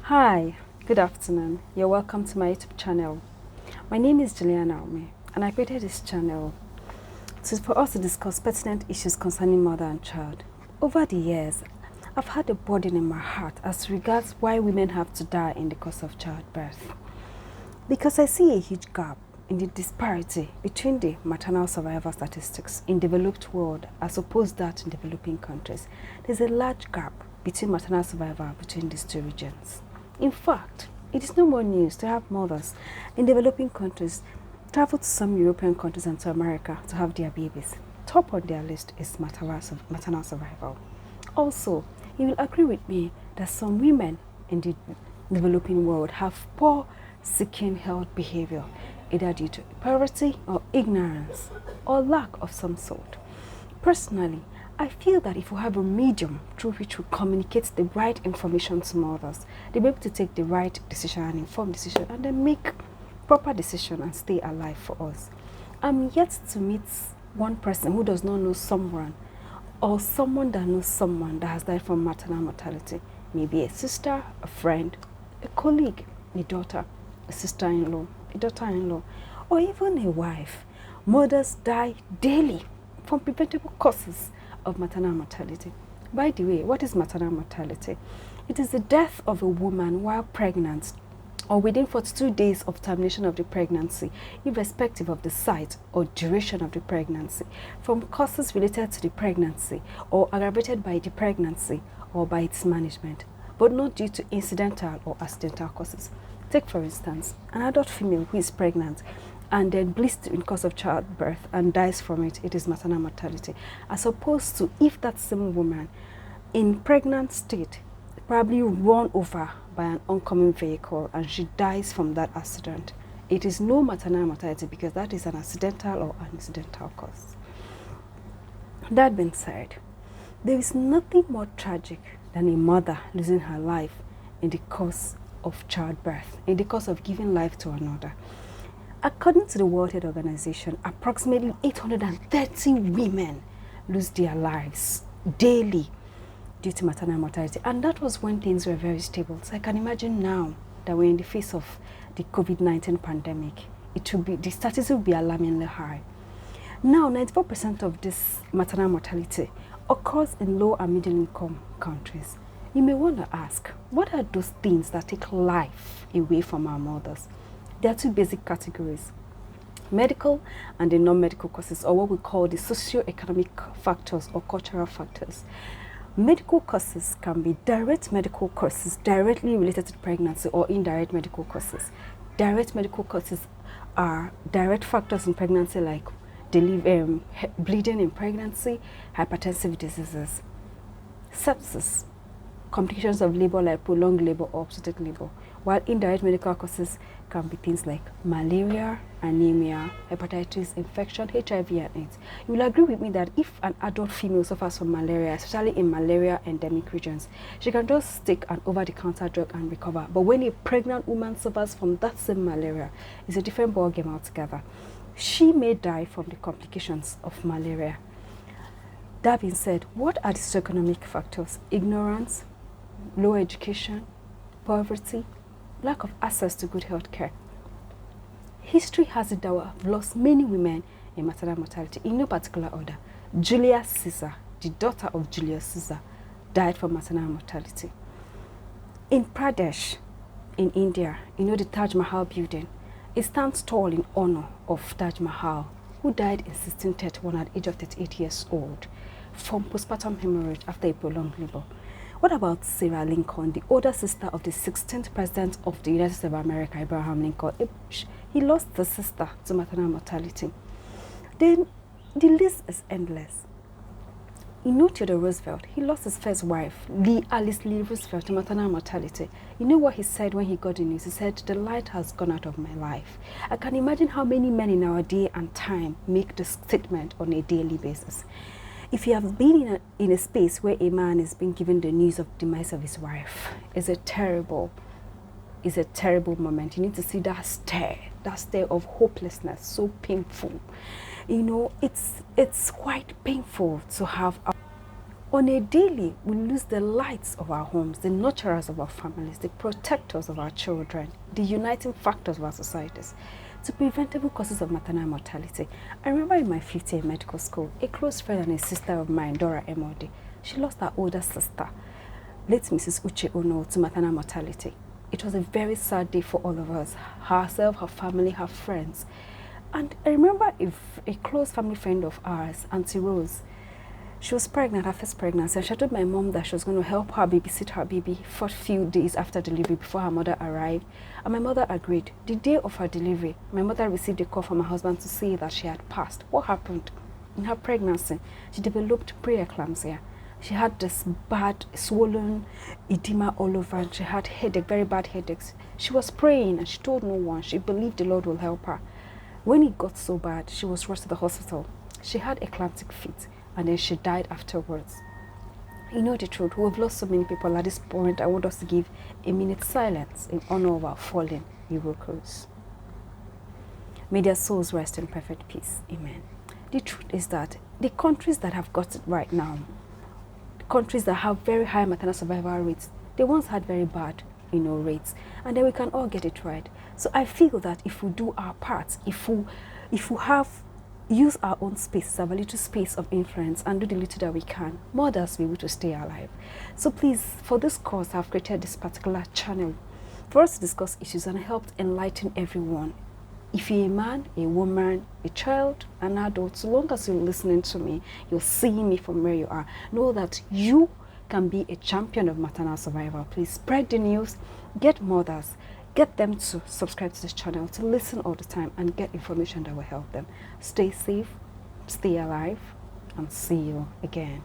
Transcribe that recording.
Hi, good afternoon. You're welcome to my YouTube channel. My name is Juliana Ome, and I created this channel for us to discuss pertinent issues concerning mother and child. Over the years, I've had a burden in my heart as regards why women have to die in the course of childbirth. Because I see a huge gap in the disparity between the maternal survival statistics in developed world as opposed to that in developing countries. There's a large gap between maternal survival between these two regions. In fact, it is no more news to have mothers in developing countries travel to some European countries and to America to have their babies. Top on their list is maternal survival. Also, you will agree with me that some women in the developing world have poor seeking health behavior, either due to poverty or ignorance or lack of some sort. Personally, I feel that if we have a medium through which we communicate the right information to mothers, they'll be able to take the right decision and informed decision and then make proper decision and stay alive for us. I'm yet to meet one person who does not know someone or someone that knows someone that has died from maternal mortality. Maybe a sister, a friend, a colleague, a daughter, a sister-in-law, a daughter-in-law, or even a wife. Mothers die daily from preventable causes of maternal mortality. By the way, what is maternal mortality? It is the death of a woman while pregnant or within 42 days of termination of the pregnancy, irrespective of the site or duration of the pregnancy, from causes related to the pregnancy or aggravated by the pregnancy or by its management, but not due to incidental or accidental causes. Take, for instance, an adult female who is pregnant and then bleeds in cause of childbirth and dies from it. It is maternal mortality. As opposed to if that same woman in pregnant state probably run over by an oncoming vehicle and she dies from that accident. It is no maternal mortality because that is an accidental or incidental cause. That being said, there is nothing more tragic than a mother losing her life in the course of childbirth, in the course of giving life to another. According to the World Health Organization, approximately 830 women lose their lives daily due to maternal mortality. And that was when things were very stable. So I can imagine now that we're in the face of the COVID-19 pandemic, the statistics will be alarmingly high. Now, 94% of this maternal mortality occurs in low and middle income countries. You may want to ask, what are those things that take life away from our mothers? There are two basic categories: medical and the non-medical causes, or what we call the socio-economic factors or cultural factors. Medical causes can be direct medical causes directly related to pregnancy or indirect medical causes. Direct medical causes are direct factors in pregnancy like bleeding in pregnancy, hypertensive diseases, sepsis, complications of labor like prolonged labor or obstetric labor, while indirect medical causes can be things like malaria, anemia, hepatitis, infection, HIV and AIDS. You will agree with me that if an adult female suffers from malaria, especially in malaria endemic regions, she can just take an over-the-counter drug and recover. But when a pregnant woman suffers from that same malaria, it's a different ballgame altogether. She may die from the complications of malaria. That being said, what are the socioeconomic factors? Ignorance, low education, poverty, lack of access to good health care. History has it that we have lost many women in maternal mortality in no particular order. Julius Caesar, the daughter of Julius Caesar, died from maternal mortality. In Pradesh, in India, the Taj Mahal building, it stands tall in honor of Taj Mahal, who died in 1631 at the age of 38 years old from postpartum hemorrhage after a prolonged labor. What about Sarah Lincoln, the older sister of the 16th president of the United States of America, Abraham Lincoln? He lost the sister to maternal mortality. Then the list is endless. Theodore Roosevelt, he lost his first wife, Alice Lee Roosevelt, to maternal mortality. You know what he said when he got the news? He said, "The light has gone out of my life." I can imagine how many men in our day and time make this statement on a daily basis. If you have been in a space where a man is being given the news of the demise of his wife, it's a terrible moment. You need to see that stare of hopelessness, so painful. It's quite painful to have On a daily, we lose the lights of our homes, the nurturers of our families, the protectors of our children, the uniting factors of our societies, to preventable causes of maternal mortality. I remember in my fifth year in medical school, a close friend and a sister of mine, Dora Emodi, she lost her older sister, late Mrs. Uche Ono, to maternal mortality. It was a very sad day for all of us, herself, her family, her friends. And I remember a close family friend of ours, Auntie Rose, she was pregnant, her first pregnancy, and she told my mom that she was going to help her babysit her baby for a few days after delivery before her mother arrived. And my mother agreed. The day of her delivery, my mother received a call from her husband to say that she had passed. What happened? In her pregnancy, she developed preeclampsia. She had this bad swollen edema all over, and she had headache, very bad headaches. She was praying and she told no one. She believed the Lord will help her. When it got so bad, she was rushed to the hospital. She had eclamptic fit, and then she died afterwards. You know the truth, we've lost so many people. At this point, I want us to give a minute silence in honor of our fallen heroes. May their souls rest in perfect peace. Amen. The truth is that the countries that have got it right now, the countries that have very high maternal survival rates, they once had very bad rates, and then we can all get it right. So I feel that if we do our part, if we use our own space, our little space of influence, and do the little that we can, mothers will be able to stay alive. So please, for this cause, I've created this particular channel for us to discuss issues and help enlighten everyone. If you're a man, a woman, a child, an adult, so long as you're listening to me, you're seeing me from where you are, know that you can be a champion of maternal survival. Please spread the news, get mothers, get them to subscribe to this channel, to listen all the time and get information that will help them. Stay safe, stay alive, and see you again.